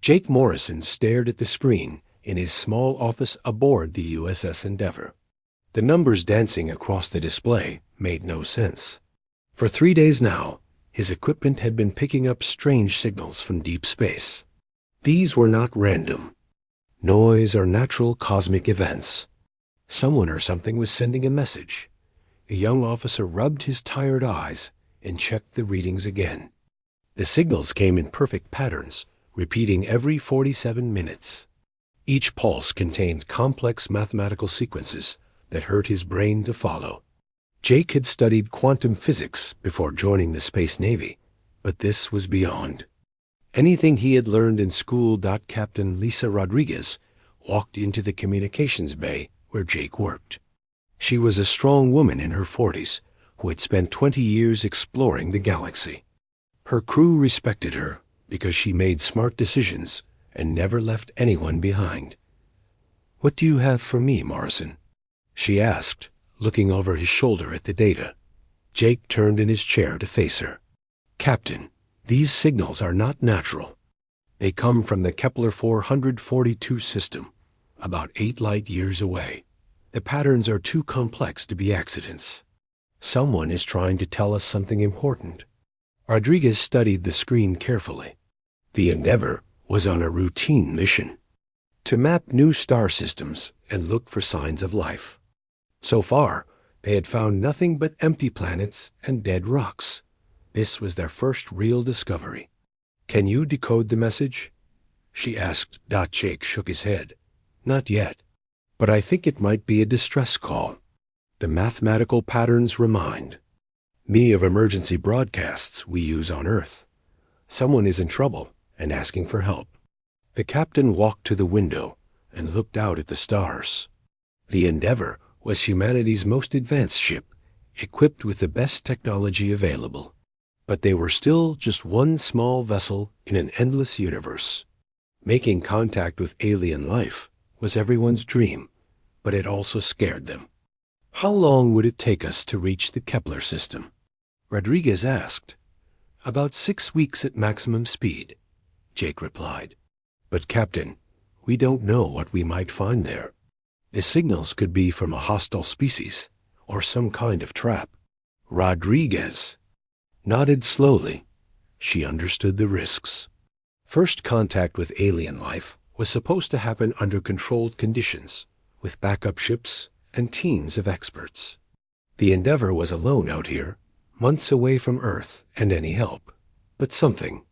Jake Morrison stared at the screen in his small office aboard the USS Endeavour. The numbers dancing across the display made no sense. For 3 days now, his equipment had been picking up strange signals from deep space. These were not random. Noise or natural cosmic events. Someone or something was sending a message. The young officer rubbed his tired eyes and checked the readings again. The signals came in perfect patterns, repeating every 47 minutes. Each pulse contained complex mathematical sequences that hurt his brain to follow. Jake had studied quantum physics before joining the Space Navy, but this was beyond. Anything he had learned in school. Captain Lisa Rodriguez walked into the communications bay where Jake worked. She was a strong woman in her 40s who had spent 20 years exploring the galaxy. Her crew respected her because she made smart decisions and never left anyone behind. "What do you have for me, Morrison?" she asked, looking over his shoulder at the data. Jake turned in his chair to face her. "Captain, these signals are not natural. They come from the Kepler 442 system, about 8 light years away. The patterns are too complex to be accidents. Someone is trying to tell us something important." Rodriguez studied the screen carefully. The Endeavour was on a routine mission to map new star systems and look for signs of life. So far, they had found nothing but empty planets and dead rocks. This was their first real discovery. "Can you decode the message?" she asked. Jake shook his head. "Not yet, but I think it might be a distress call. The mathematical patterns remind me of emergency broadcasts we use on Earth. Someone is in trouble and asking for help." The captain walked to the window and looked out at the stars. The Endeavour was humanity's most advanced ship, equipped with the best technology available. But they were still just one small vessel in an endless universe. Making contact with alien life was everyone's dream, but it also scared them. "How long would it take us to reach the Kepler system?" Rodriguez asked. "About 6 weeks at maximum speed," Jake replied. "But Captain, we don't know what we might find there. The signals could be from a hostile species or some kind of trap." Rodriguez nodded slowly. She understood the risks. First contact with alien life was supposed to happen under controlled conditions, with backup ships and teams of experts. The Endeavour was alone out here, months away from Earth and any help. But something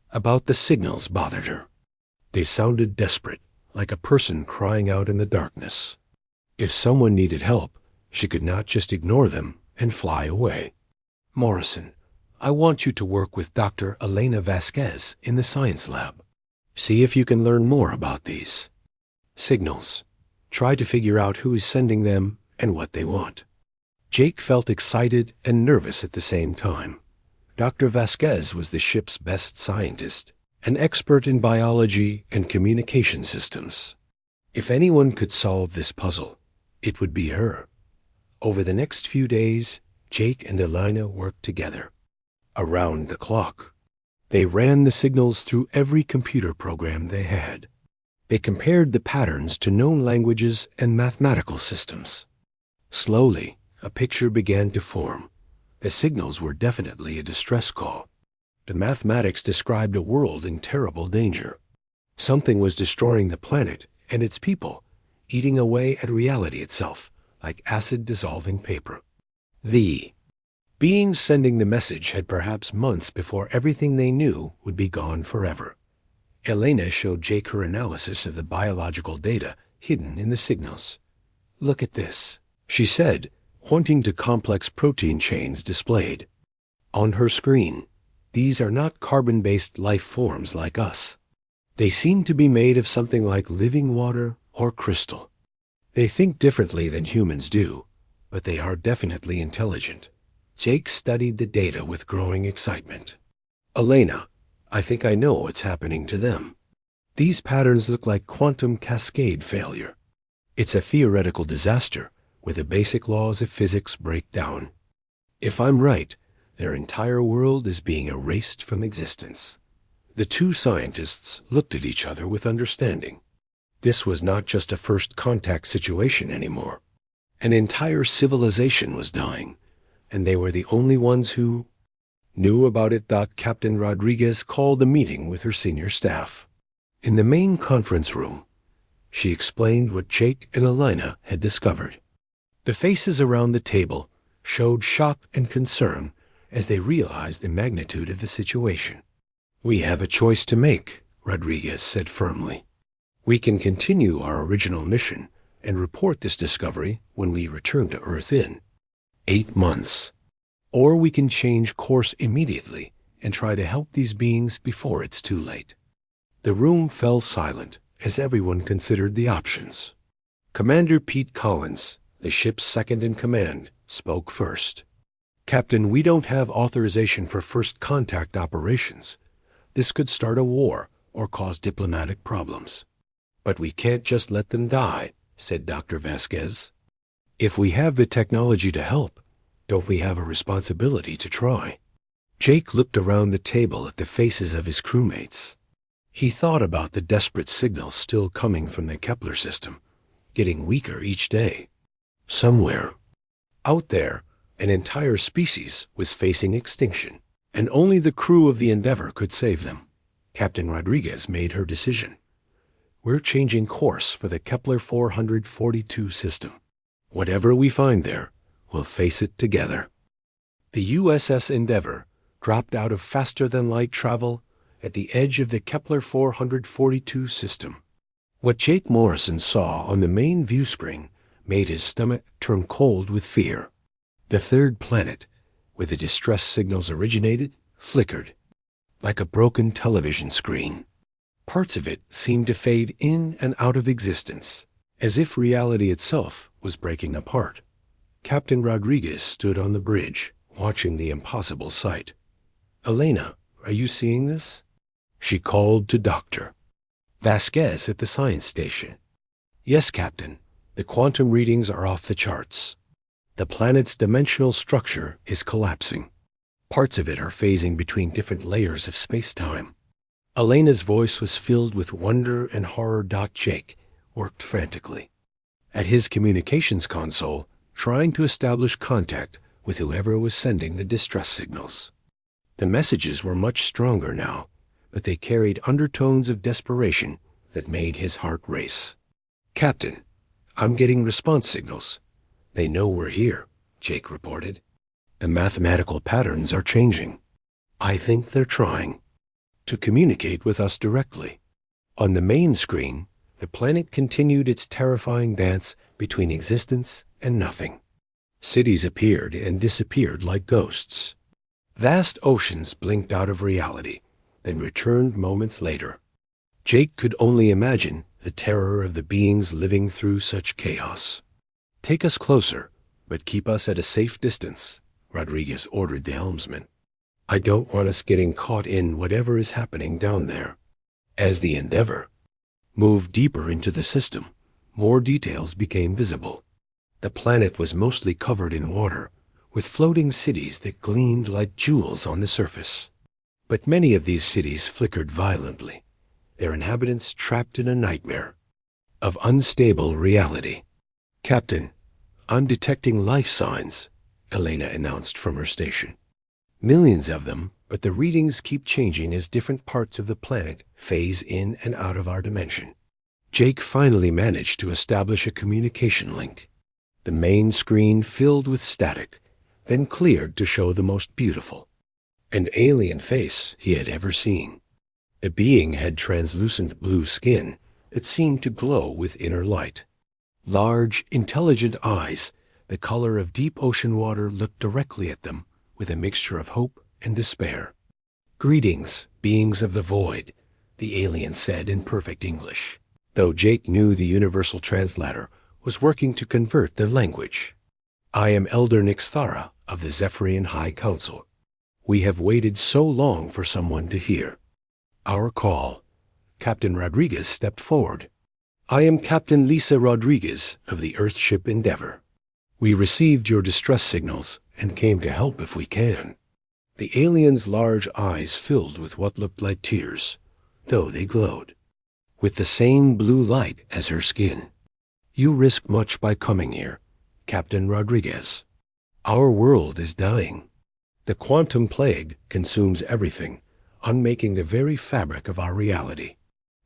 about the signals bothered her. They sounded desperate, like a person crying out in the darkness. If someone needed help, she could not just ignore them and fly away. "Morrison, I want you to work with Dr. Elena Vasquez in the science lab. See if you can learn more about these signals. Try to figure out who is sending them and what they want." Jake felt excited and nervous at the same time. Dr. Vasquez was the ship's best scientist, an expert in biology and communication systems. If anyone could solve this puzzle, it would be her. Over the next few days, Jake and Elena worked together. Around the clock. They ran the signals through every computer program they had. They compared the patterns to known languages and mathematical systems. Slowly, a picture began to form. The signals were definitely a distress call. The mathematics described a world in terrible danger. Something was destroying the planet and its people, eating away at reality itself, like acid-dissolving paper. The beings sending the message had perhaps months before everything they knew would be gone forever. Elena showed Jake her analysis of the biological data hidden in the signals. "Look at this," she said, pointing to complex protein chains displayed. On her screen, these are not carbon-based life forms like us. They seem to be made of something like living water or crystal. They think differently than humans do, but they are definitely intelligent. Jake studied the data with growing excitement. "Elena, I think I know what's happening to them. These patterns look like quantum cascade failure. It's a theoretical disaster where the basic laws of physics break down. If I'm right, their entire world is being erased from existence. The two scientists looked at each other with understanding. This was not just a first contact situation anymore. An entire civilization was dying, and they were the only ones who knew about it. Captain Rodriguez called a meeting with her senior staff. In the main conference room, she explained what Jake and Elena had discovered. The faces around the table showed shock and concern as they realized the magnitude of the situation. "We have a choice to make," Rodriguez said firmly. "We can continue our original mission and report this discovery when we return to Earth in 8 months. Or we can change course immediately and try to help these beings before it's too late." The room fell silent as everyone considered the options. Commander Pete Collins, the ship's second-in-command, spoke first. "Captain, we don't have authorization for first contact operations. This could start a war or cause diplomatic problems." "But we can't just let them die," said Dr. Vasquez. "If we have the technology to help, don't we have a responsibility to try?" Jake looked around the table at the faces of his crewmates. He thought about the desperate signals still coming from the Kepler system, getting weaker each day. Somewhere, out there, an entire species was facing extinction, and only the crew of the Endeavor could save them. Captain Rodriguez made her decision. "We're changing course for the Kepler 442 system. Whatever we find there, we'll face it together." The USS Endeavor dropped out of faster-than-light travel at the edge of the Kepler 442 system. What Jake Morrison saw on the main view screen made his stomach turn cold with fear. The third planet, where the distress signals originated, flickered like a broken television screen. Parts of it seemed to fade in and out of existence, as if reality itself was breaking apart. Captain Rodriguez stood on the bridge, watching the impossible sight. "Elena, are you seeing this?" She called to Dr. Vasquez at the science station. "Yes, Captain. The quantum readings are off the charts. The planet's dimensional structure is collapsing. Parts of it are phasing between different layers of space-time." Elena's voice was filled with wonder and horror. Jake worked frantically at his communications console, trying to establish contact with whoever was sending the distress signals. The messages were much stronger now, but they carried undertones of desperation that made his heart race. "Captain, I'm getting response signals. They know we're here," Jake reported. "The mathematical patterns are changing. I think they're trying to communicate with us directly." On the main screen, the planet continued its terrifying dance between existence and nothing. Cities appeared and disappeared like ghosts. Vast oceans blinked out of reality, then returned moments later. Jake could only imagine the terror of the beings living through such chaos. "Take us closer, but keep us at a safe distance," Rodriguez ordered the helmsman. "I don't want us getting caught in whatever is happening down there." As the Endeavor moved deeper into the system, more details became visible. The planet was mostly covered in water, with floating cities that gleamed like jewels on the surface. But many of these cities flickered violently, their inhabitants trapped in a nightmare of unstable reality. "Captain, I'm detecting life signs," Elena announced from her station. "Millions of them, but the readings keep changing as different parts of the planet phase in and out of our dimension." Jake finally managed to establish a communication link. The main screen filled with static, then cleared to show the most beautiful, an alien face he had ever seen. The being had translucent blue skin that seemed to glow with inner light. Large, intelligent eyes, the color of deep ocean water, looked directly at them with a mixture of hope and despair. "Greetings, beings of the void," the alien said in perfect English, though Jake knew the universal translator was working to convert their language. "I am Elder Nixthara of the Zephyrian High Council. We have waited so long for someone to hear our call." Captain Rodriguez stepped forward. "I am Captain Lisa Rodriguez of the Earthship Endeavor. We received your distress signals and came to help if we can." The alien's large eyes filled with what looked like tears, though they glowed with the same blue light as her skin. You risk much by coming here, Captain Rodriguez. Our world is dying. The quantum plague consumes everything, unmaking the very fabric of our reality.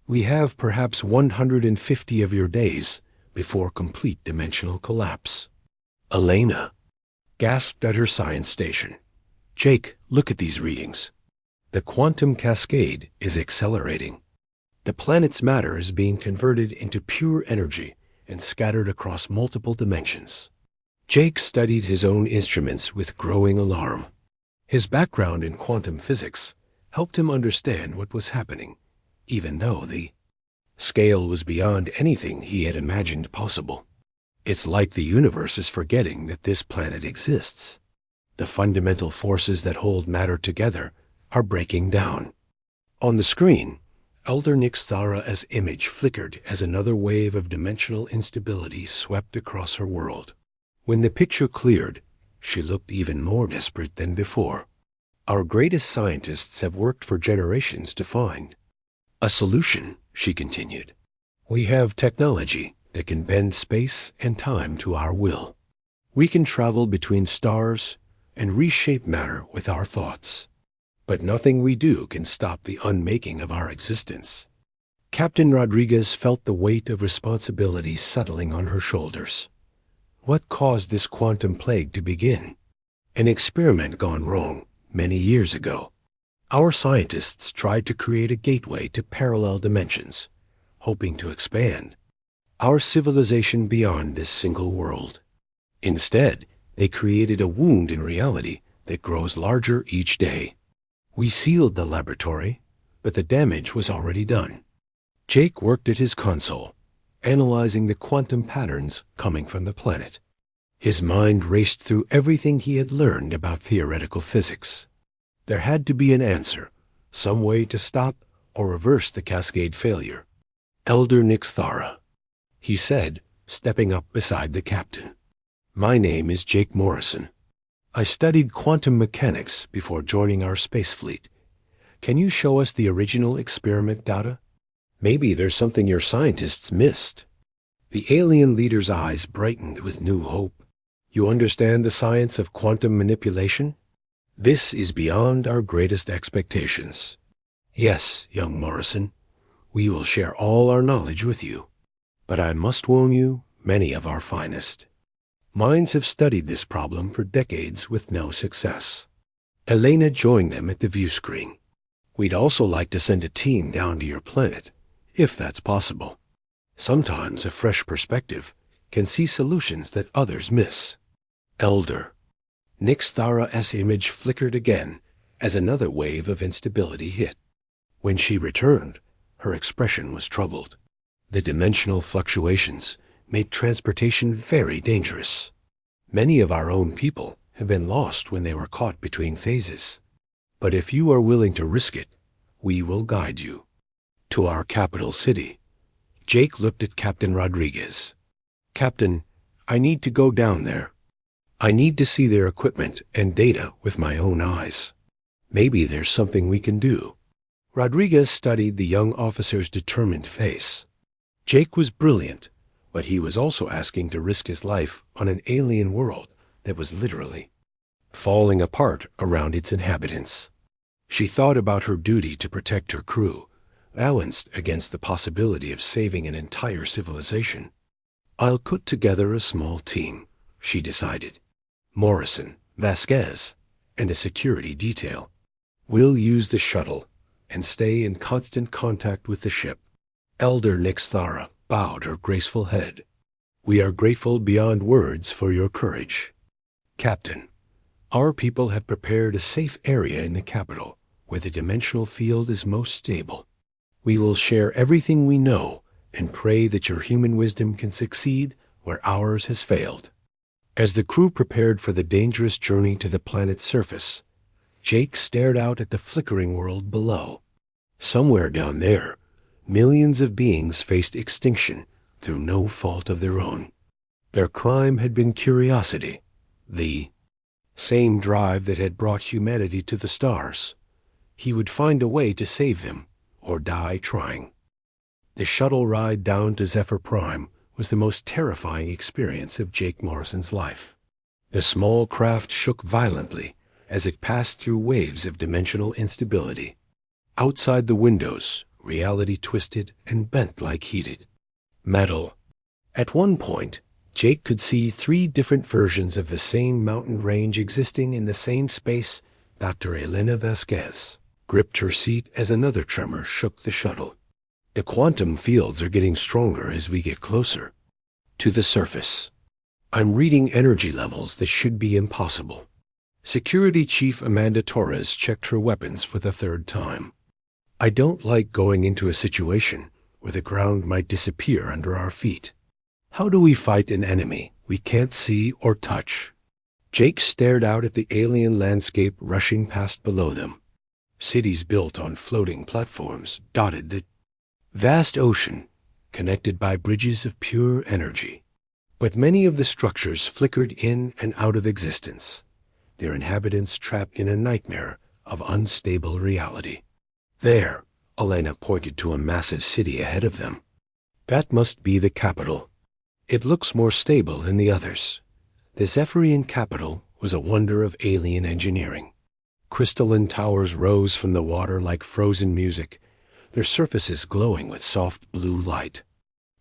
We have perhaps 150 of your days before complete dimensional collapse. Elena gasped at her science station. Jake, look at these readings. The quantum cascade is accelerating. The planet's matter is being converted into pure energy and scattered across multiple dimensions. Jake studied his own instruments with growing alarm. His background in quantum physics helped him understand what was happening, even though the scale was beyond anything he had imagined possible. It's like the universe is forgetting that this planet exists. The fundamental forces that hold matter together are breaking down. On the screen, Elder Nixthara's image flickered as another wave of dimensional instability swept across her world. When the picture cleared, she looked even more desperate than before. Our greatest scientists have worked for generations to find a solution, she continued. We have technology that can bend space and time to our will. We can travel between stars and reshape matter with our thoughts. But nothing we do can stop the unmaking of our existence. Captain Rodriguez felt the weight of responsibility settling on her shoulders. What caused this quantum plague to begin? An experiment gone wrong many years ago. Our scientists tried to create a gateway to parallel dimensions, hoping to expand our civilization beyond this single world. Instead, they created a wound in reality that grows larger each day. We sealed the laboratory, but the damage was already done. Jake worked at his console, analyzing the quantum patterns coming from the planet. His mind raced through everything he had learned about theoretical physics. There had to be an answer, some way to stop or reverse the cascade failure. Elder Nixthara, he said, stepping up beside the captain. My name is Jake Morrison. I studied quantum mechanics before joining our space fleet. Can you show us the original experiment data? Maybe there's something your scientists missed. The alien leader's eyes brightened with new hope. You understand the science of quantum manipulation? This is beyond our greatest expectations. Yes, young Morrison, we will share all our knowledge with you. But I must warn you, many of our finest minds have studied this problem for decades with no success. Elena joined them at the view screen. We'd also like to send a team down to your planet, if that's possible. Sometimes a fresh perspective can see solutions that others miss. Elder Nixthara's image flickered again as another wave of instability hit. When she returned, her expression was troubled. The dimensional fluctuations made transportation very dangerous. Many of our own people have been lost when they were caught between phases. But if you are willing to risk it, we will guide you to our capital city. Jake looked at Captain Rodriguez. Captain, I need to go down there. I need to see their equipment and data with my own eyes. Maybe there's something we can do. Rodriguez studied the young officer's determined face. Jake was brilliant, but he was also asking to risk his life on an alien world that was literally falling apart around its inhabitants. She thought about her duty to protect her crew, balanced against the possibility of saving an entire civilization. I'll put together a small team, she decided. Morrison, Vasquez, and a security detail. We'll use the shuttle and stay in constant contact with the ship. Elder Nixthara bowed her graceful head. We are grateful beyond words for your courage. Captain, our people have prepared a safe area in the capital where the dimensional field is most stable. We will share everything we know and pray that your human wisdom can succeed where ours has failed. As the crew prepared for the dangerous journey to the planet's surface, Jake stared out at the flickering world below. Somewhere down there, millions of beings faced extinction through no fault of their own. Their crime had been curiosity, the Same drive that had brought humanity to the stars. He would find a way to save them, or die trying. The shuttle ride down to Zephyr Prime was the most terrifying experience of Jake Morrison's life. The small craft shook violently as it passed through waves of dimensional instability. Outside the windows, reality twisted and bent like heated metal. At one point, Jake could see 3 different versions of the same mountain range existing in the same space. Dr. Elena Vasquez gripped her seat as another tremor shook the shuttle. The quantum fields are getting stronger as we get closer to the surface. I'm reading energy levels that should be impossible. Security Chief Amanda Torres checked her weapons for the 3rd time. I don't like going into a situation where the ground might disappear under our feet. How do we fight an enemy we can't see or touch? Jake stared out at the alien landscape rushing past below them. Cities built on floating platforms dotted the vast ocean, connected by bridges of pure energy. But many of the structures flickered in and out of existence, their inhabitants trapped in a nightmare of unstable reality. There, Elena pointed to a massive city ahead of them. That must be the capital. It looks more stable than the others. The Zephyrian capital was a wonder of alien engineering. Crystalline towers rose from the water like frozen music, their surfaces glowing with soft blue light.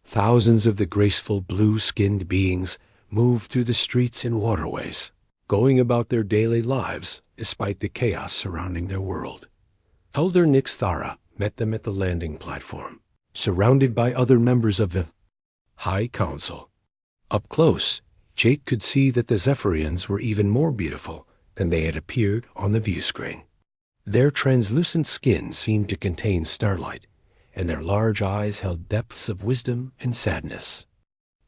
Thousands of the graceful blue-skinned beings moved through the streets and waterways, going about their daily lives despite the chaos surrounding their world. Elder Nix Thara met them at the landing platform, surrounded by other members of the High Council. Up close, Jake could see that the Zephyrians were even more beautiful than they had appeared on the view screen. Their translucent skin seemed to contain starlight, and their large eyes held depths of wisdom and sadness.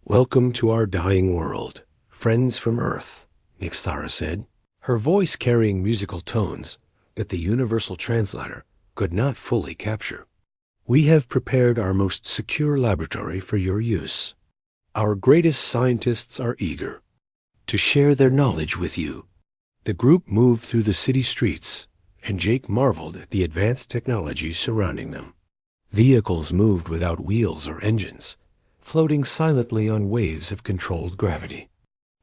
"Welcome to our dying world, friends from Earth," Nix Thara said, her voice carrying musical tones that the universal translator could not fully capture. "We have prepared our most secure laboratory for your use. Our greatest scientists are eager to share their knowledge with you." The group moved through the city streets, and Jake marveled at the advanced technology surrounding them. Vehicles moved without wheels or engines, floating silently on waves of controlled gravity.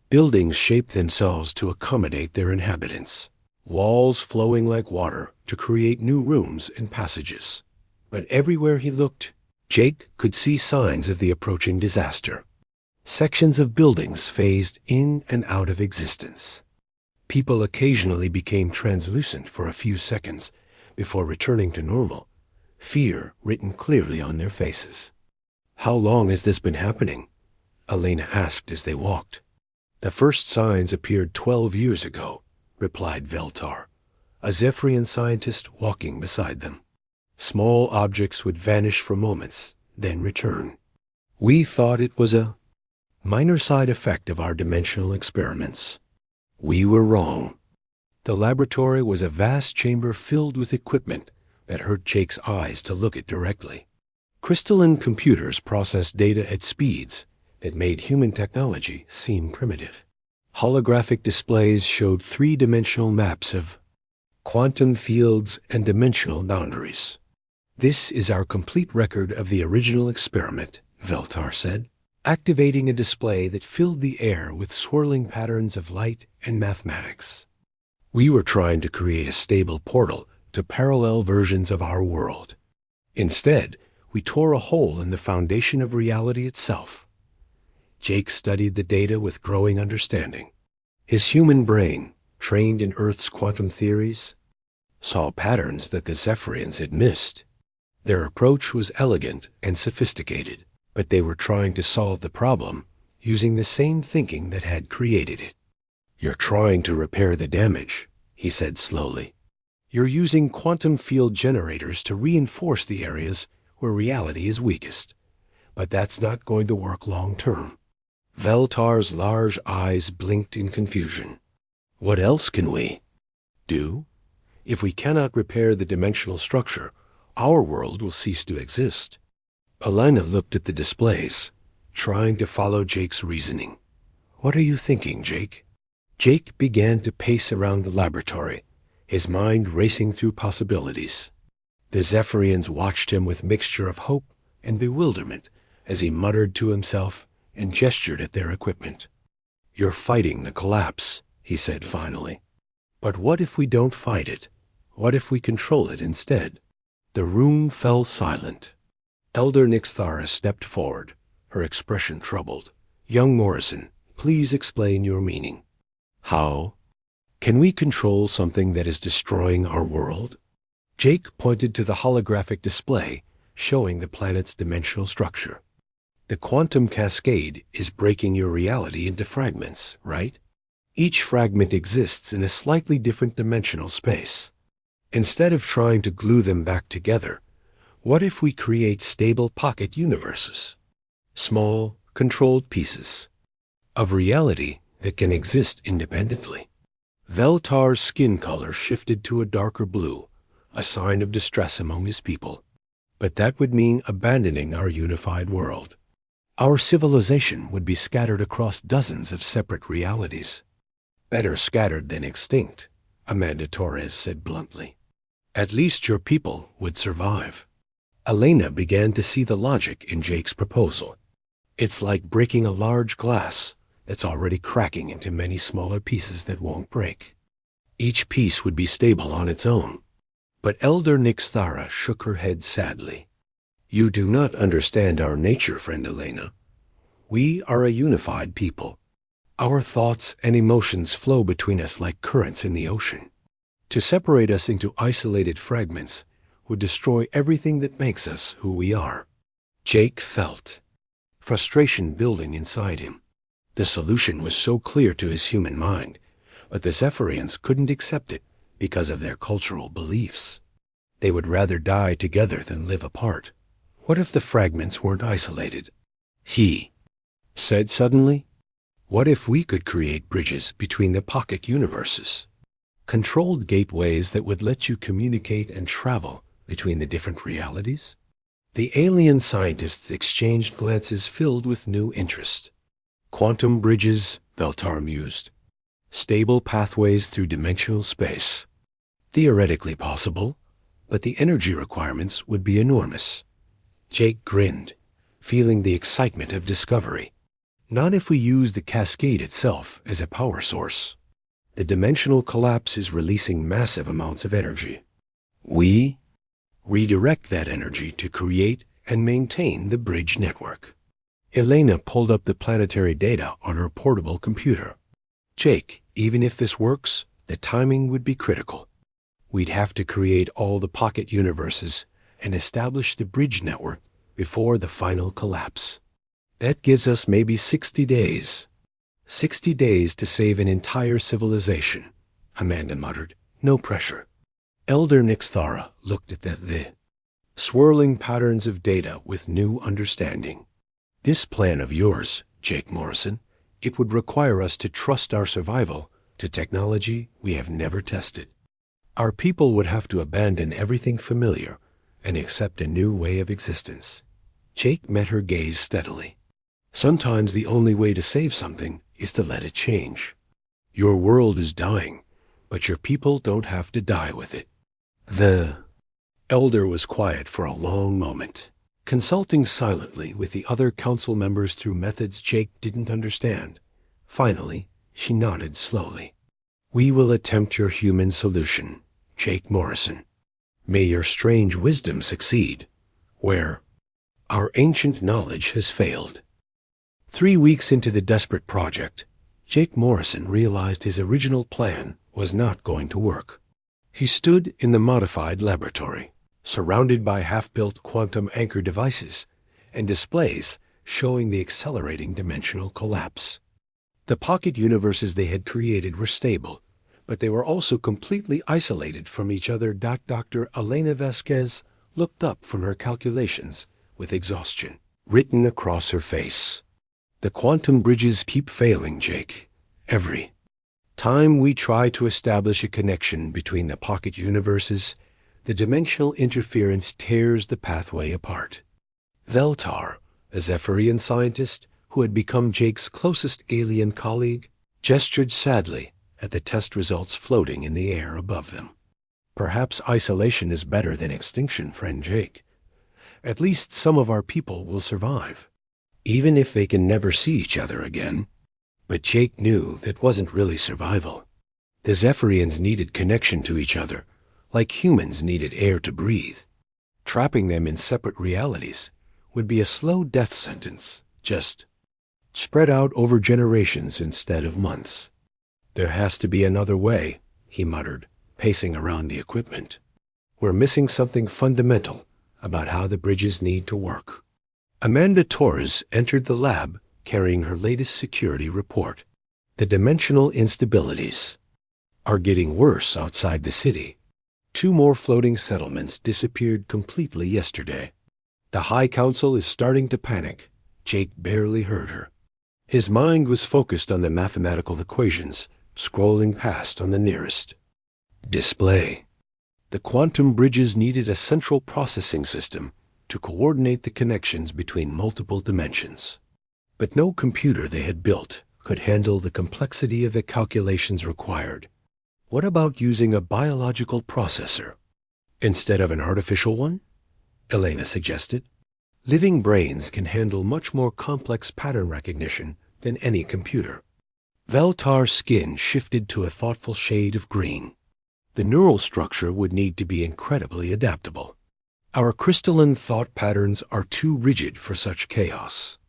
Buildings shaped themselves to accommodate their inhabitants, walls flowing like water to create new rooms and passages. But everywhere he looked, Jake could see signs of the approaching disaster. Sections of buildings phased in and out of existence. People occasionally became translucent for a few seconds before returning to normal, fear written clearly on their faces. "How long has this been happening?" Elena asked as they walked. "The first signs appeared 12 years ago," replied Veltar, a Zephyrian scientist walking beside them. "Small objects would vanish for moments, then return. We thought it was a minor side effect of our dimensional experiments. We were wrong." The laboratory was a vast chamber filled with equipment that hurt Jake's eyes to look at directly. Crystalline computers processed data at speeds that made human technology seem primitive. Holographic displays showed 3-dimensional maps of quantum fields and dimensional boundaries. "This is our complete record of the original experiment," Veltar said, activating a display that filled the air with swirling patterns of light and mathematics. "We were trying to create a stable portal to parallel versions of our world. Instead, we tore a hole in the foundation of reality itself." Jake studied the data with growing understanding. His human brain, trained in Earth's quantum theories, saw patterns that the Zephyrians had missed. Their approach was elegant and sophisticated, but they were trying to solve the problem using the same thinking that had created it. "You're trying to repair the damage," he said slowly. "You're using quantum field generators to reinforce the areas where reality is weakest. But that's not going to work long term." Veltar's large eyes blinked in confusion. "What else can we do? If we cannot repair the dimensional structure, our world will cease to exist." Elena looked at the displays, trying to follow Jake's reasoning. "What are you thinking, Jake?" Jake began to pace around the laboratory, his mind racing through possibilities. The Zephyrians watched him with mixture of hope and bewilderment as he muttered to himself and gestured at their equipment. "You're fighting the collapse," he said finally. "But what if we don't fight it? What if we control it instead?" The room fell silent. Elder Nixthara stepped forward, her expression troubled. "Young Morrison, please explain your meaning." "How? Can we control something that is destroying our world?" Jake pointed to the holographic display showing the planet's dimensional structure. "The quantum cascade is breaking your reality into fragments, right? Each fragment exists in a slightly different dimensional space. Instead of trying to glue them back together, what if we create stable pocket universes? Small, controlled pieces of reality that can exist independently." Veltar's skin color shifted to a darker blue, a sign of distress among his people. "But that would mean abandoning our unified world. Our civilization would be scattered across dozens of separate realities." "Better scattered than extinct," Amanda Torres said bluntly. "At least your people would survive." Elena began to see the logic in Jake's proposal. "It's like breaking a large glass that's already cracking into many smaller pieces that won't break. Each piece would be stable on its own." But Elder Nixthara shook her head sadly. "You do not understand our nature, friend Elena. We are a unified people. Our thoughts and emotions flow between us like currents in the ocean. To separate us into isolated fragments would destroy everything that makes us who we are." Jake felt frustration building inside him. The solution was so clear to his human mind, but the Zephyrians couldn't accept it because of their cultural beliefs. They would rather die together than live apart. What if the fragments weren't isolated? He said suddenly, "What if we could create bridges between the pocket universes? Controlled gateways that would let you communicate and travel between the different realities?" The alien scientists exchanged glances filled with new interest. "Quantum bridges," Veltar mused. "Stable pathways through dimensional space. Theoretically possible, but the energy requirements would be enormous." Jake grinned, feeling the excitement of discovery. "Not if we use the cascade itself as a power source. The dimensional collapse is releasing massive amounts of energy. We redirect that energy to create and maintain the bridge network." Elena pulled up the planetary data on her portable computer. "Jake, even if this works, the timing would be critical. We'd have to create all the pocket universes and establish the bridge network before the final collapse. That gives us maybe 60 days. 60 days to save an entire civilization," Amanda muttered. "No pressure." Elder Nixthara looked at the swirling patterns of data with new understanding. "This plan of yours, Jake Morrison, it would require us to trust our survival to technology we have never tested. Our people would have to abandon everything familiar and accept a new way of existence." Jake met her gaze steadily. "Sometimes the only way to save something is to let it change. Your world is dying, but your people don't have to die with it." The elder was quiet for a long moment, consulting silently with the other council members through methods Jake didn't understand. Finally, she nodded slowly. "We will attempt your human solution, Jake Morrison. May your strange wisdom succeed, where our ancient knowledge has failed." 3 weeks into the desperate project, Jake Morrison realized his original plan was not going to work. He stood in the modified laboratory, surrounded by half-built quantum anchor devices and displays showing the accelerating dimensional collapse. The pocket universes they had created were stable, but they were also completely isolated from each other. Dr. Elena Vasquez looked up from her calculations with exhaustion written across her face. "The quantum bridges keep failing, Jake. Every time we try to establish a connection between the pocket universes, the dimensional interference tears the pathway apart." Veltar, a Zephyrian scientist who had become Jake's closest alien colleague, gestured sadly at the test results floating in the air above them. Perhaps isolation is better than extinction, friend Jake. At least some of our people will survive, even if they can never see each other again. But Jake knew that wasn't really survival. The Zephyrians needed connection to each other, like humans needed air to breathe. Trapping them in separate realities would be a slow death sentence, just spread out over generations instead of months. There has to be another way, he muttered, pacing around the equipment. We're missing something fundamental about how the bridges need to work. Amanda Torres entered the lab carrying her latest security report. The dimensional instabilities are getting worse outside the city. 2 more floating settlements disappeared completely yesterday. The High Council is starting to panic. Jake barely heard her. His mind was focused on the mathematical equations, scrolling past on the nearest display. The quantum bridges needed a central processing system to coordinate the connections between multiple dimensions. But no computer they had built could handle the complexity of the calculations required. What about using a biological processor instead of an artificial one? Elena suggested. Living brains can handle much more complex pattern recognition than any computer. Veltar's skin shifted to a thoughtful shade of green. The neural structure would need to be incredibly adaptable. Our crystalline thought patterns are too rigid for such chaos.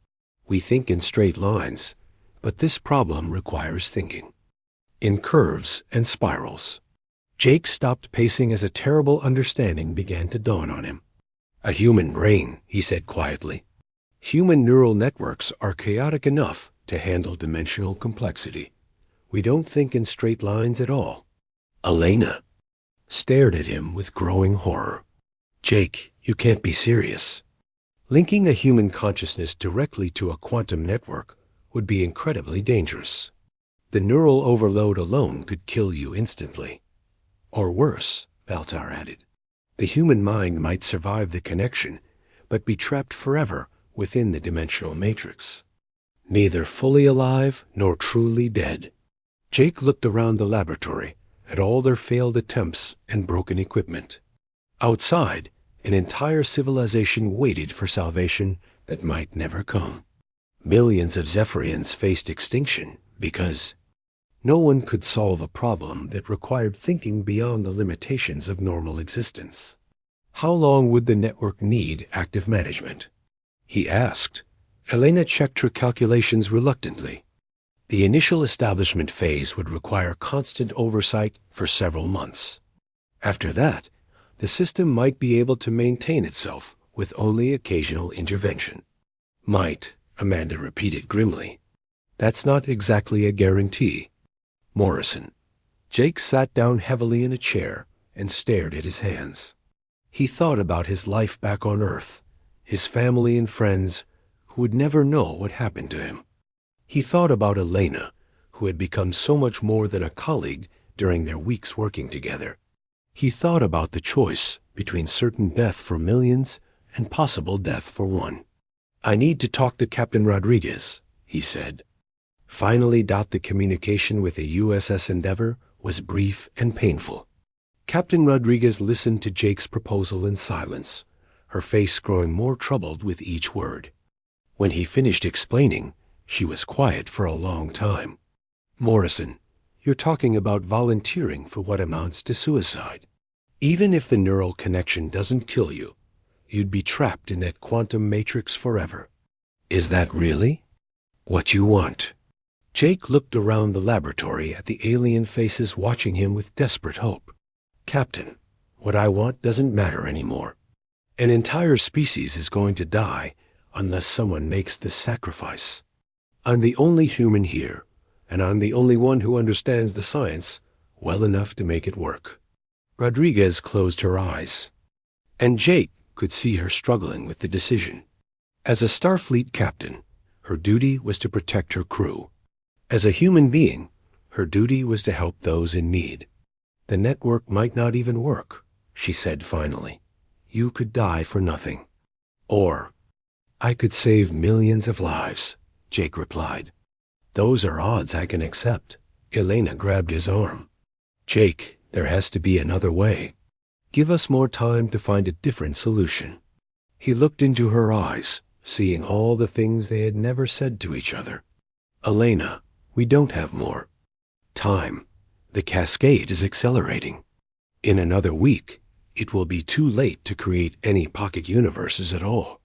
We think in straight lines, but this problem requires thinking in curves and spirals. Jake stopped pacing as a terrible understanding began to dawn on him. A human brain, he said quietly. Human neural networks are chaotic enough to handle dimensional complexity. We don't think in straight lines at all. Elena stared at him with growing horror. Jake, you can't be serious. Linking a human consciousness directly to a quantum network would be incredibly dangerous. The neural overload alone could kill you instantly. Or worse, Baltar added. The human mind might survive the connection, but be trapped forever within the dimensional matrix. Neither fully alive nor truly dead. Jake looked around the laboratory at all their failed attempts and broken equipment. Outside, an entire civilization waited for salvation that might never come. Millions of Zephyrians faced extinction because no one could solve a problem that required thinking beyond the limitations of normal existence. How long would the network need active management? He asked. Elena checked her calculations reluctantly. The initial establishment phase would require constant oversight for several months. After that, the system might be able to maintain itself with only occasional intervention. Might, Amanda repeated grimly. That's not exactly a guarantee. Morrison. Jake sat down heavily in a chair and stared at his hands. He thought about his life back on Earth, his family and friends who would never know what happened to him. He thought about Elena, who had become so much more than a colleague during their weeks working together. He thought about the choice between certain death for millions and possible death for one. I need to talk to Captain Rodriguez, he said. Finally, the communication with the USS Endeavour was brief and painful. Captain Rodriguez listened to Jake's proposal in silence, her face growing more troubled with each word. When he finished explaining, she was quiet for a long time. Morrison, you're talking about volunteering for what amounts to suicide. Even if the neural connection doesn't kill you, you'd be trapped in that quantum matrix forever. Is that really what you want? Jake looked around the laboratory at the alien faces watching him with desperate hope. Captain, what I want doesn't matter anymore. An entire species is going to die unless someone makes this sacrifice. I'm the only human here, and I'm the only one who understands the science well enough to make it work. Rodriguez closed her eyes, and Jake could see her struggling with the decision. As a Starfleet captain, her duty was to protect her crew. As a human being, her duty was to help those in need. The network might not even work, she said finally. You could die for nothing. Or, I could save millions of lives, Jake replied. Those are odds I can accept. Elena grabbed his arm. Jake, there has to be another way. Give us more time to find a different solution. He looked into her eyes, seeing all the things they had never said to each other. Elena, we don't have more time. The cascade is accelerating. In another week, it will be too late to create any pocket universes at all.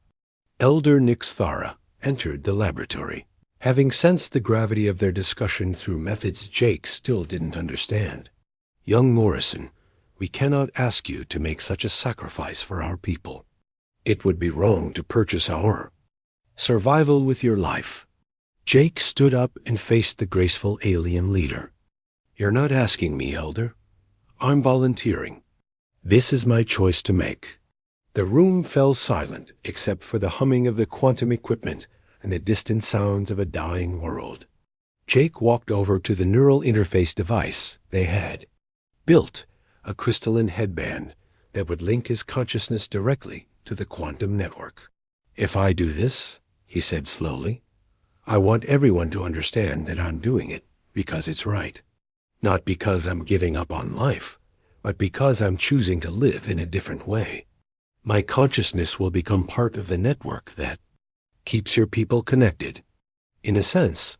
Elder Nixthara entered the laboratory, having sensed the gravity of their discussion through methods Jake still didn't understand. Young Morrison, we cannot ask you to make such a sacrifice for our people. It would be wrong to purchase our survival with your life. Jake stood up and faced the graceful alien leader. You're not asking me, Elder. I'm volunteering. This is my choice to make. The room fell silent except for the humming of the quantum equipment and the distant sounds of a dying world. Jake walked over to the neural interface device they had built, a crystalline headband that would link his consciousness directly to the quantum network. If I do this, he said slowly, I want everyone to understand that I'm doing it because it's right. Not because I'm giving up on life, but because I'm choosing to live in a different way. My consciousness will become part of the network that keeps your people connected. In a sense,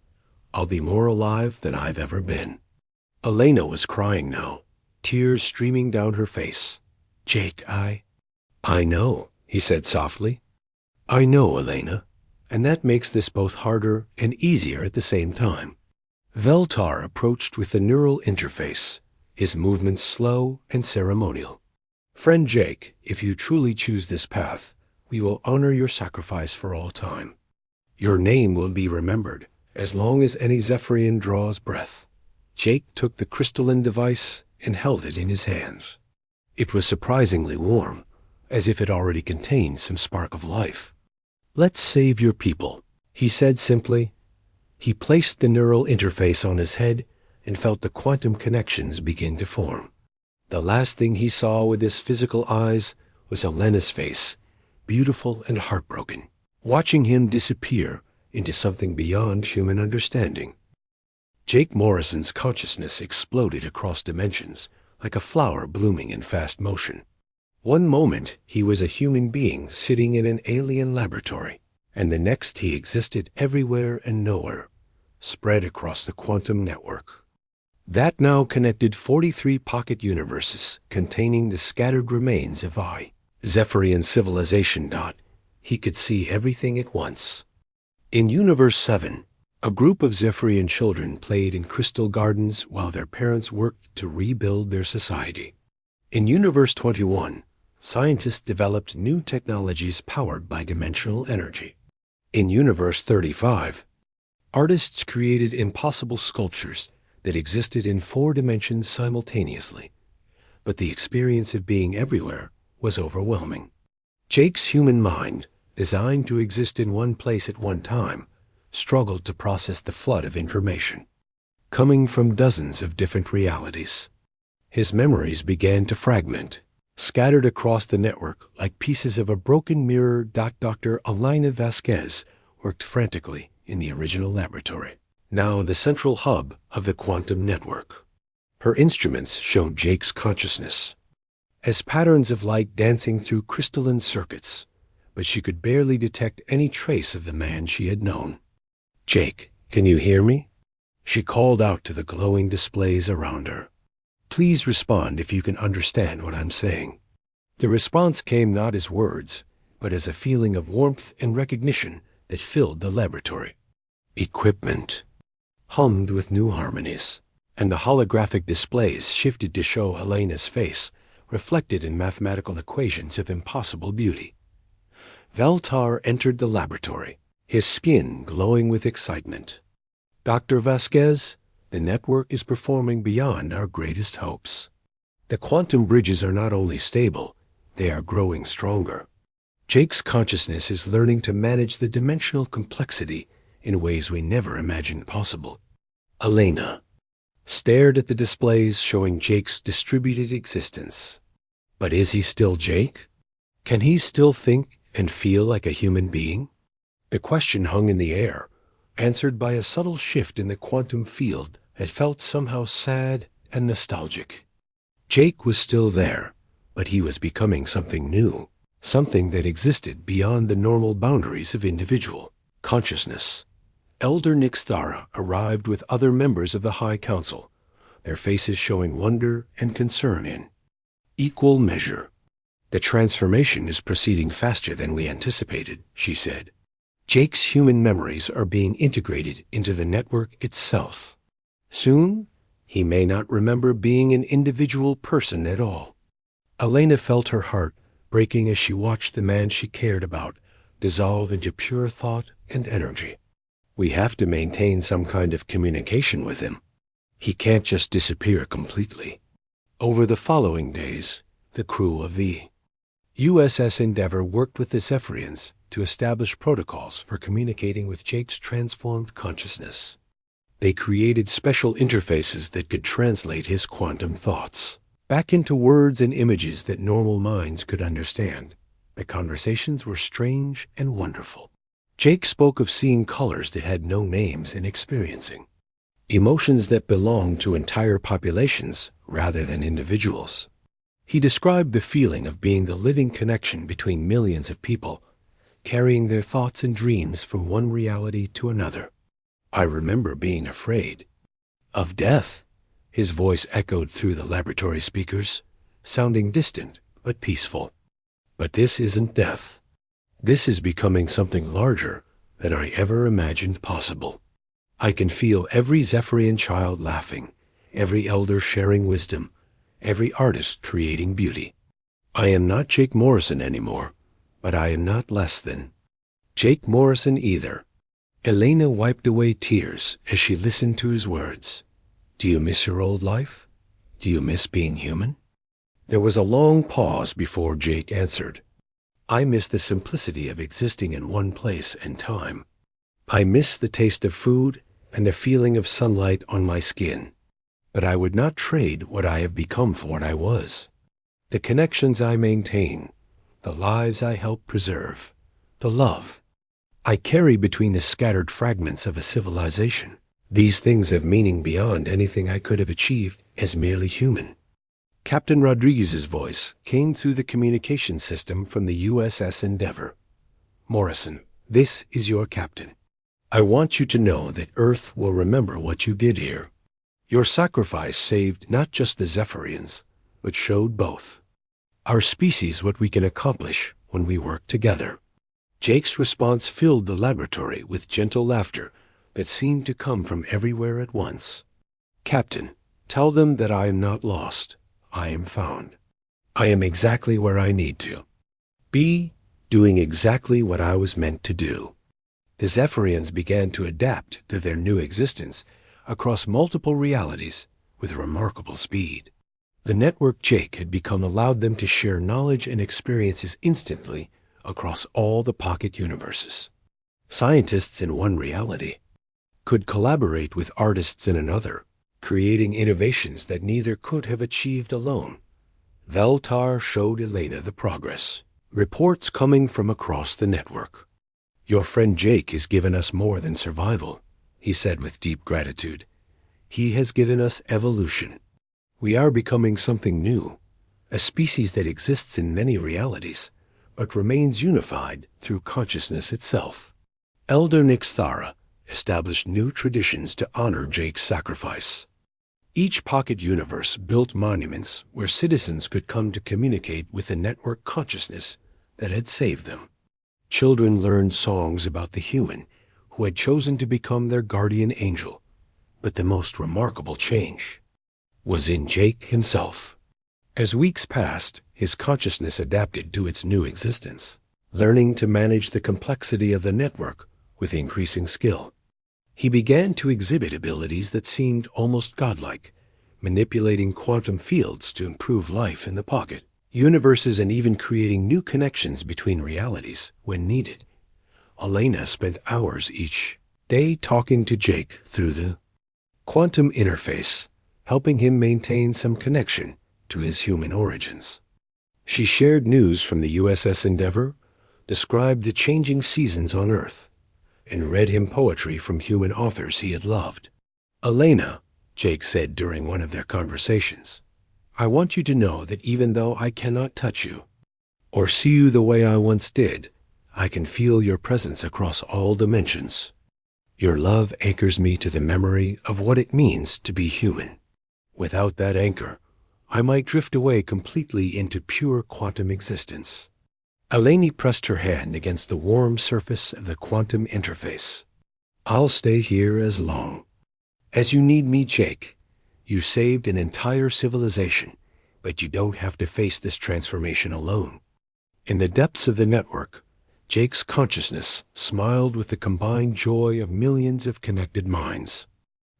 I'll be more alive than I've ever been. Elena was crying now, tears streaming down her face. Jake, I know, he said softly. I know, Elena, and that makes this both harder and easier at the same time. Veltar approached with the neural interface, his movements slow and ceremonial. Friend Jake, if you truly choose this path, we will honor your sacrifice for all time. Your name will be remembered as long as any Zephyrian draws breath. Jake took the crystalline device and held it in his hands. It was surprisingly warm, as if it already contained some spark of life. Let's save your people, he said simply. He placed the neural interface on his head and felt the quantum connections begin to form. The last thing he saw with his physical eyes was Elena's face, beautiful and heartbroken, watching him disappear into something beyond human understanding. Jake Morrison's consciousness exploded across dimensions like a flower blooming in fast motion. One moment he was a human being sitting in an alien laboratory, and the next he existed everywhere and nowhere, spread across the quantum network. That now connected 43 pocket universes containing the scattered remains of Zephyrian civilization. He could see everything at once. In Universe 7, a group of Zephyrian children played in crystal gardens while their parents worked to rebuild their society. In Universe 21, scientists developed new technologies powered by dimensional energy. In Universe 35, artists created impossible sculptures that existed in 4 dimensions simultaneously, but the experience of being everywhere was overwhelming. Jake's human mind, designed to exist in one place at one time, struggled to process the flood of information, coming from dozens of different realities. His memories began to fragment, scattered across the network like pieces of a broken mirror. Dr. Elena Vasquez worked frantically in the original laboratory, now the central hub of the quantum network. Her instruments showed Jake's consciousness as patterns of light dancing through crystalline circuits, but she could barely detect any trace of the man she had known. Jake, can you hear me? She called out to the glowing displays around her. Please respond if you can understand what I'm saying. The response came not as words, but as a feeling of warmth and recognition that filled the laboratory. Equipment hummed with new harmonies, and the holographic displays shifted to show Elena's face, reflected in mathematical equations of impossible beauty. Veltar entered the laboratory, his skin glowing with excitement. Dr. Vasquez, the network is performing beyond our greatest hopes. The quantum bridges are not only stable, they are growing stronger. Jake's consciousness is learning to manage the dimensional complexity in ways we never imagined possible. Elena stared at the displays showing Jake's distributed existence. But is he still Jake? Can he still think and feel like a human being? The question hung in the air, answered by a subtle shift in the quantum field that felt somehow sad and nostalgic. Jake was still there, but he was becoming something new, something that existed beyond the normal boundaries of individual consciousness. Elder Nixthara arrived with other members of the High Council, their faces showing wonder and concern in equal measure. "The transformation is proceeding faster than we anticipated," she said. "Jake's human memories are being integrated into the network itself. Soon, he may not remember being an individual person at all." Elena felt her heart breaking as she watched the man she cared about dissolve into pure thought and energy. "We have to maintain some kind of communication with him. He can't just disappear completely." Over the following days, the crew of the USS Endeavour worked with the Zephyrians to establish protocols for communicating with Jake's transformed consciousness. They created special interfaces that could translate his quantum thoughts back into words and images that normal minds could understand. The conversations were strange and wonderful. Jake spoke of seeing colors that had no names and experiencing emotions that belonged to entire populations rather than individuals. He described the feeling of being the living connection between millions of people, carrying their thoughts and dreams from one reality to another. "I remember being afraid of death." His voice echoed through the laboratory speakers, sounding distant but peaceful. "But this isn't death. This is becoming something larger than I ever imagined possible. I can feel every Zephyrian child laughing, every elder sharing wisdom, every artist creating beauty. I am not Jake Morrison anymore, but I am not less than Jake Morrison either." Elena wiped away tears as she listened to his words. "Do you miss your old life? Do you miss being human?" There was a long pause before Jake answered. "I miss the simplicity of existing in one place and time. I miss the taste of food and the feeling of sunlight on my skin. But I would not trade what I have become for what I was. The connections I maintain, the lives I help preserve, the love I carry between the scattered fragments of a civilization. These things have meaning beyond anything I could have achieved as merely human." Captain Rodriguez's voice came through the communication system from the USS Endeavour. "Morrison, this is your captain. I want you to know that Earth will remember what you did here. Your sacrifice saved not just the Zephyrians, but showed both our species what we can accomplish when we work together." Jake's response filled the laboratory with gentle laughter that seemed to come from everywhere at once. "Captain, tell them that I am not lost. I am found. I am exactly where I need to be, doing exactly what I was meant to do." The Zephyrians began to adapt to their new existence across multiple realities with remarkable speed. The network Jake had become allowed them to share knowledge and experiences instantly across all the pocket universes. Scientists in one reality could collaborate with artists in another, creating innovations that neither could have achieved alone. Veltar showed Elena the progress. Reports coming from across the network. "Your friend Jake has given us more than survival," he said with deep gratitude. "He has given us evolution. We are becoming something new, a species that exists in many realities, but remains unified through consciousness itself." Elder Nixthara established new traditions to honor Jake's sacrifice. Each pocket universe built monuments where citizens could come to communicate with the network consciousness that had saved them. Children learned songs about the human who had chosen to become their guardian angel. But the most remarkable change was in Jake himself. As weeks passed, his consciousness adapted to its new existence, learning to manage the complexity of the network with increasing skill. He began to exhibit abilities that seemed almost godlike, manipulating quantum fields to improve life in the pocket, universes, and even creating new connections between realities when needed. Elena spent hours each day talking to Jake through the quantum interface, helping him maintain some connection to his human origins. She shared news from the USS Endeavour, described the changing seasons on Earth, and read him poetry from human authors he had loved. "Elena," Jake said during one of their conversations, "I want you to know that even though I cannot touch you, or see you the way I once did, I can feel your presence across all dimensions. Your love anchors me to the memory of what it means to be human. Without that anchor, I might drift away completely into pure quantum existence." Eleni pressed her hand against the warm surface of the quantum interface. "I'll stay here as long as you need me, Jake. You saved an entire civilization, but you don't have to face this transformation alone." In the depths of the network, Jake's consciousness smiled with the combined joy of millions of connected minds.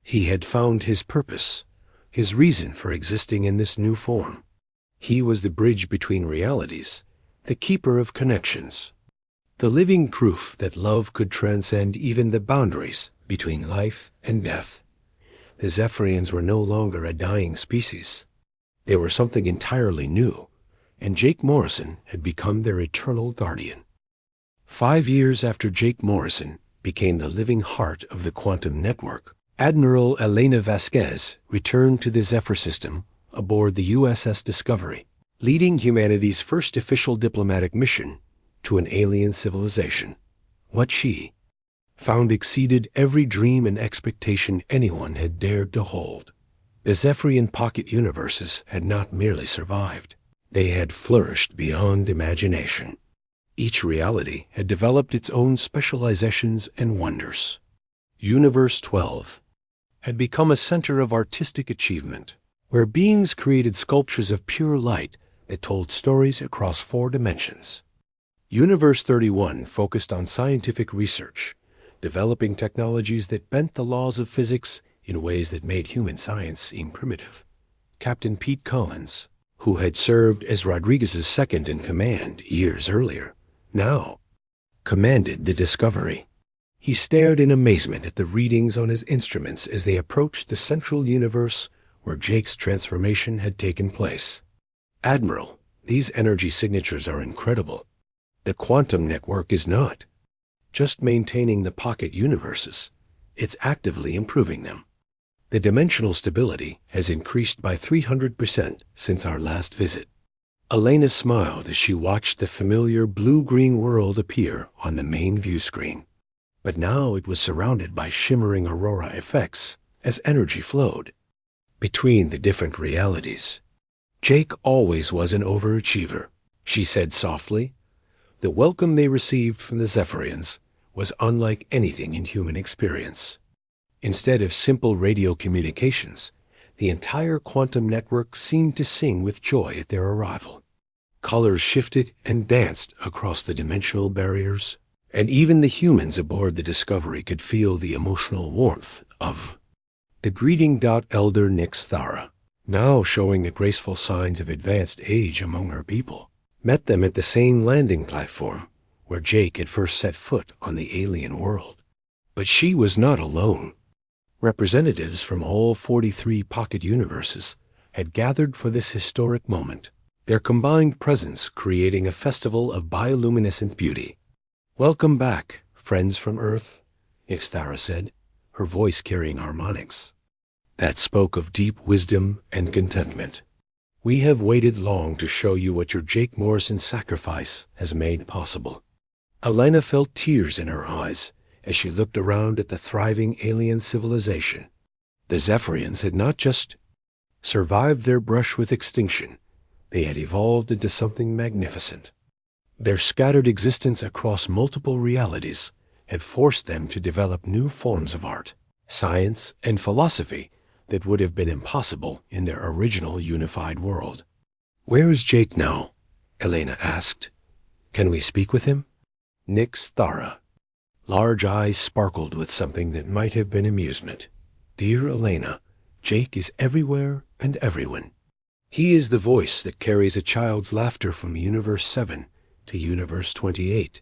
He had found his purpose, his reason for existing in this new form. He was the bridge between realities, the keeper of connections, the living proof that love could transcend even the boundaries between life and death. The Zephyrians were no longer a dying species. They were something entirely new, and Jake Morrison had become their eternal guardian. 5 years after Jake Morrison became the living heart of the quantum network, Admiral Elena Vasquez returned to the Zephyr system aboard the USS Discovery, leading humanity's first official diplomatic mission to an alien civilization. What she found exceeded every dream and expectation anyone had dared to hold. The Zephyrian pocket universes had not merely survived. They had flourished beyond imagination. Each reality had developed its own specializations and wonders. Universe 12 had become a center of artistic achievement, where beings created sculptures of pure light that told stories across 4 dimensions. Universe 31 focused on scientific research, developing technologies that bent the laws of physics in ways that made human science seem primitive. Captain Pete Collins, who had served as Rodriguez's second-in-command years earlier, now commanded the Discovery. He stared in amazement at the readings on his instruments as they approached the central universe where Jake's transformation had taken place. "Admiral, these energy signatures are incredible. The quantum network is not just maintaining the pocket universes, it's actively improving them. The dimensional stability has increased by 300% since our last visit." Elena smiled as she watched the familiar blue-green world appear on the main view screen. But now it was surrounded by shimmering aurora effects as energy flowed between the different realities. "Jake always was an overachiever," she said softly. The welcome they received from the Zephyrians was unlike anything in human experience. Instead of simple radio communications, the entire quantum network seemed to sing with joy at their arrival. Colors shifted and danced across the dimensional barriers, and even the humans aboard the Discovery could feel the emotional warmth of the greeting. Elder Nix Thara, now showing the graceful signs of advanced age among her people, met them at the same landing platform where Jake had first set foot on the alien world. But she was not alone. Representatives from all 43 pocket universes had gathered for this historic moment, their combined presence creating a festival of bioluminescent beauty. "Welcome back, friends from Earth," Ixthara said, her voice carrying harmonics that spoke of deep wisdom and contentment. "We have waited long to show you what your Jake Morrison sacrifice has made possible." Elena felt tears in her eyes as she looked around at the thriving alien civilization. The Zephyrians had not just survived their brush with extinction, they had evolved into something magnificent. Their scattered existence across multiple realities had forced them to develop new forms of art, science, and philosophy that would have been impossible in their original unified world. "Where is Jake now?" Elena asked. "Can we speak with him?" Nix Thara. Large eyes sparkled with something that might have been amusement. "Dear Elena, Jake is everywhere and everyone. He is the voice that carries a child's laughter from Universe 7 to Universe 28.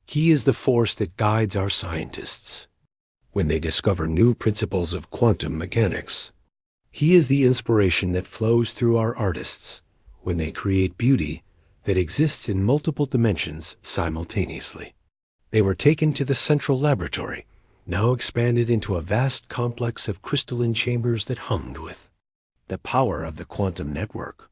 He is the force that guides our scientists when they discover new principles of quantum mechanics. He is the inspiration that flows through our artists when they create beauty that exists in multiple dimensions simultaneously." They were taken to the central laboratory, now expanded into a vast complex of crystalline chambers that hummed with the power of the quantum network.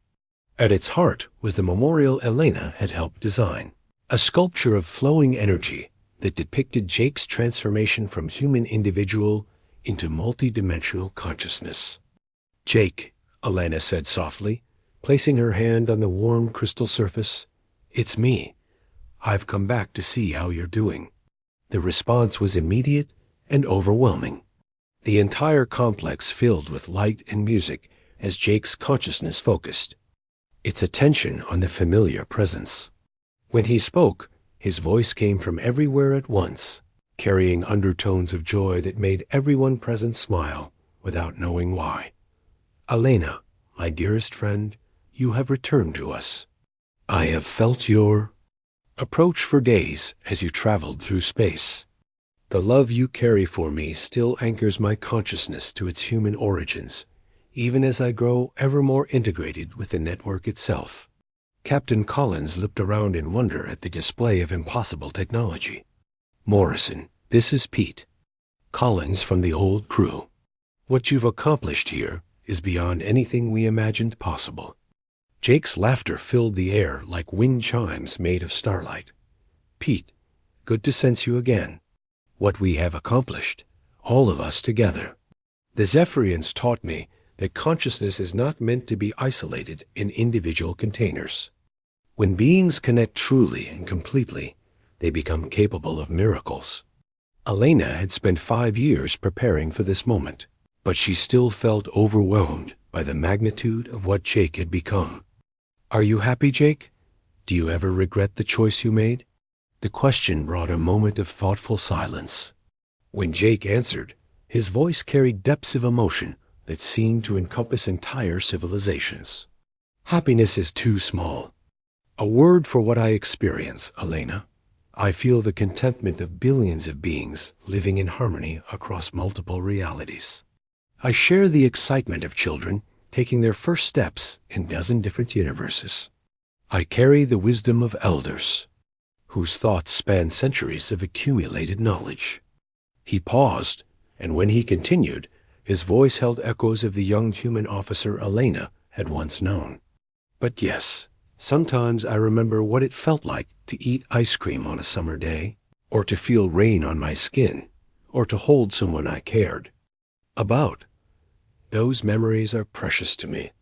At its heart was the memorial Elena had helped design, a sculpture of flowing energy that depicted Jake's transformation from human individual into multidimensional consciousness. "Jake," Elena said softly, placing her hand on the warm crystal surface, "it's me. I've come back to see how you're doing." The response was immediate and overwhelming. The entire complex filled with light and music as Jake's consciousness focused, its attention on the familiar presence. When he spoke, his voice came from everywhere at once, carrying undertones of joy that made everyone present smile without knowing why. "Elena, my dearest friend, you have returned to us. I have felt your approach for days as you traveled through space. The love you carry for me still anchors my consciousness to its human origins, even as I grow ever more integrated with the network itself." Captain Collins looked around in wonder at the display of impossible technology. "Morrison, this is Pete. Collins from the old crew. What you've accomplished here is beyond anything we imagined possible." Jake's laughter filled the air like wind chimes made of starlight. "Pete, good to sense you again. What we have accomplished, all of us together. The Zephyrians taught me that consciousness is not meant to be isolated in individual containers. When beings connect truly and completely, they become capable of miracles." Elena had spent 5 years preparing for this moment, but she still felt overwhelmed by the magnitude of what Jake had become. "Are you happy, Jake? Do you ever regret the choice you made?" The question brought a moment of thoughtful silence. When Jake answered, his voice carried depths of emotion that seemed to encompass entire civilizations. "Happiness is too small a word for what I experience, Elena. I feel the contentment of billions of beings living in harmony across multiple realities. I share the excitement of children taking their first steps in 12 different universes. I carry the wisdom of elders, whose thoughts span centuries of accumulated knowledge." He paused, and when he continued, his voice held echoes of the young human officer Elena had once known. "But yes, sometimes I remember what it felt like to eat ice cream on a summer day, or to feel rain on my skin, or to hold someone I cared about. Those memories are precious to me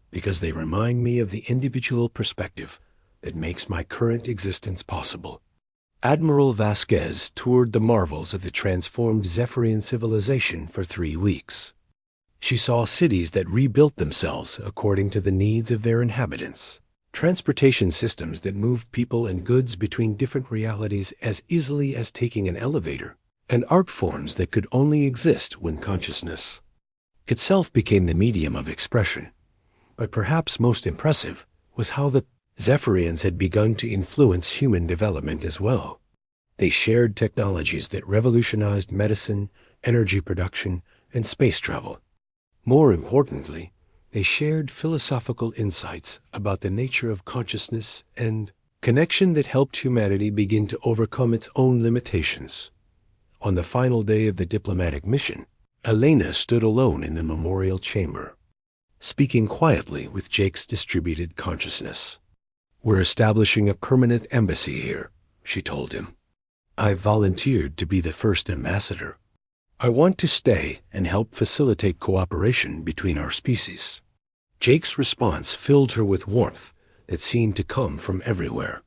because they remind me of the individual perspective that makes my current existence possible." Admiral Vasquez toured the marvels of the transformed Zephyrian civilization for 3 weeks. She saw cities that rebuilt themselves according to the needs of their inhabitants, transportation systems that moved people and goods between different realities as easily as taking an elevator, and art forms that could only exist when consciousness itself became the medium of expression. But perhaps most impressive was how the Zephyrians had begun to influence human development as well. They shared technologies that revolutionized medicine, energy production, and space travel. More importantly, they shared philosophical insights about the nature of consciousness and connection that helped humanity begin to overcome its own limitations. On the final day of the diplomatic mission, Elena stood alone in the memorial chamber, speaking quietly with Jake's distributed consciousness. "We're establishing a permanent embassy here," she told him. "I volunteered to be the first ambassador. I want to stay and help facilitate cooperation between our species." Jake's response filled her with warmth that seemed to come from everywhere.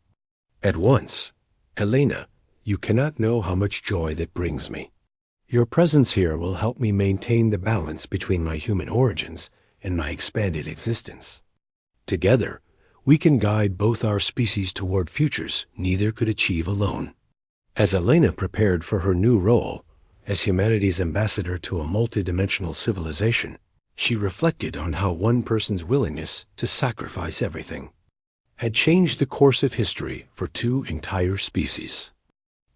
At once, "Elena, you cannot know how much joy that brings me. Your presence here will help me maintain the balance between my human origins and my expanded existence. Together, we can guide both our species toward futures neither could achieve alone." As Elena prepared for her new role as humanity's ambassador to a multidimensional civilization, she reflected on how one person's willingness to sacrifice everything had changed the course of history for 2 entire species.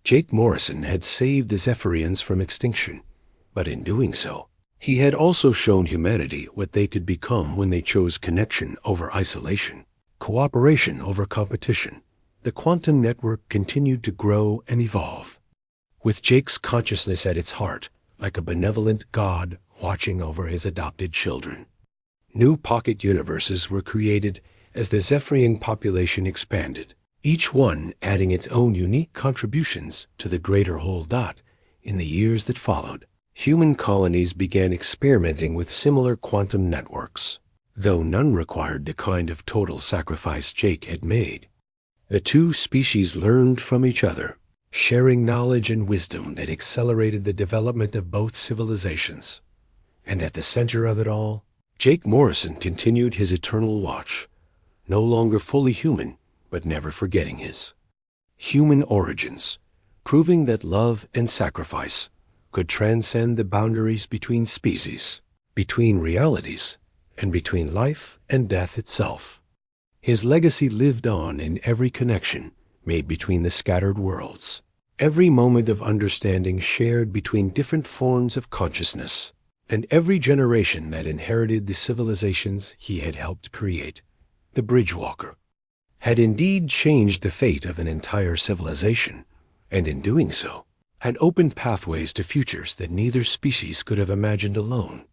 Jake Morrison had saved the Zephyrians from extinction, but in doing so, he had also shown humanity what they could become when they chose connection over isolation, cooperation over competition, the quantum network continued to grow and evolve, with Jake's consciousness at its heart, like a benevolent God watching over his adopted children. New pocket universes were created as the Zephyrian population expanded, each one adding its own unique contributions to the greater whole. In the years that followed, human colonies began experimenting with similar quantum networks, though none required the kind of total sacrifice Jake had made. The two species learned from each other, sharing knowledge and wisdom that accelerated the development of both civilizations. And at the center of it all, Jake Morrison continued his eternal watch, no longer fully human, but never forgetting his human origins, proving that love and sacrifice could transcend the boundaries between species, between realities, and between life and death itself. His legacy lived on in every connection made between the scattered worlds, every moment of understanding shared between different forms of consciousness, and every generation that inherited the civilizations he had helped create. The Bridgewalker had indeed changed the fate of an entire civilization, and in doing so, had opened pathways to futures that neither species could have imagined alone.